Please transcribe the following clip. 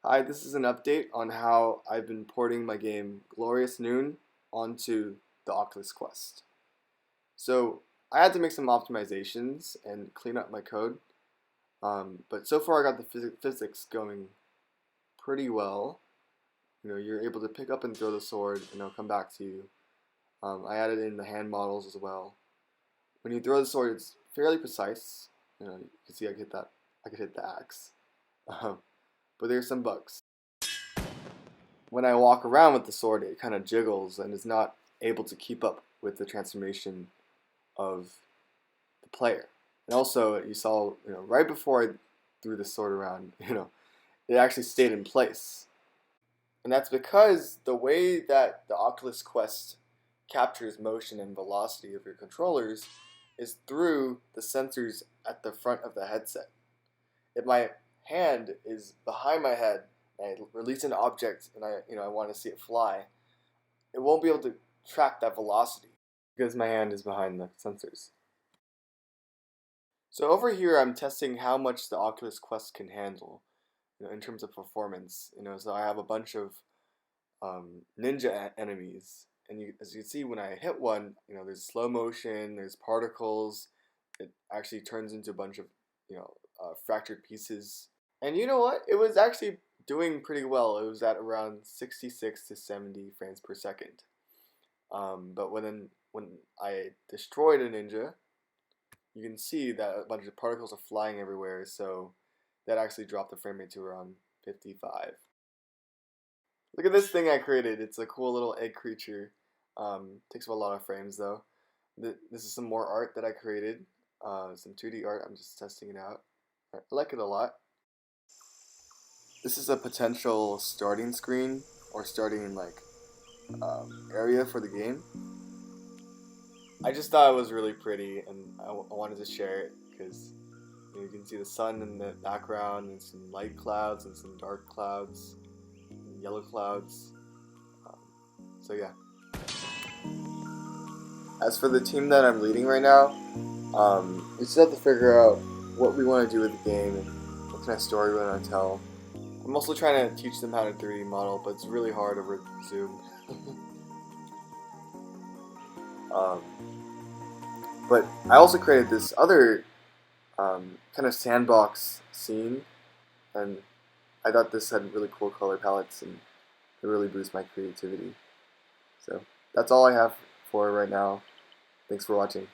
Hi, this is an update on how I've been porting my game Glorious Noon onto the Oculus Quest. So I had to make some optimizations and clean up my code, but so far I got the physics going pretty well. You're able to pick up and throw the sword, and it'll come back to you. I added in the hand models as well. When you throw the sword, it's fairly precise. You can see I could hit that. I could hit the axe, um, but there's some bugs. When I walk around with the sword, it kind of jiggles and is not able to keep up with the transformation of the player. And also, you saw, right before I threw the sword around, it actually stayed in place. And that's because the way that the Oculus Quest captures motion and velocity of your controllers is through the sensors at the front of the headset. If my hand is behind my head and I release an object and I want to see it fly, it won't be able to track that velocity because my hand is behind the sensors. So over here, I'm testing how much the Oculus Quest can handle, in terms of performance. So I have a bunch of ninja enemies, and as you can see, when I hit one, there's slow motion, there's particles. It actually turns into a bunch of fractured pieces. And you know what? It was actually doing pretty well. It was at around 66 to 70 frames per second. But when I destroyed a ninja, you can see that a bunch of particles are flying everywhere, so that actually dropped the frame rate to around 55. Look at this thing I created. It's a cool little egg creature. Takes up a lot of frames though. This is some more art that I created. Some 2D art. I'm just testing it out. I like it a lot. This is a potential starting screen or starting area for the game. I just thought it was really pretty, and I wanted to share it because you can see the sun in the background, and some light clouds and some dark clouds, and yellow clouds. Um, so yeah. As for the team that I'm leading right now, we still have to figure out what we want to do with the game and what kind of story we want to tell. I'm also trying to teach them how to 3D model, but it's really hard over Zoom. um, but I also created this other kind of sandbox scene, and I thought this had really cool color palettes and it really boosts my creativity. So that's all I have for right now. Thanks for watching.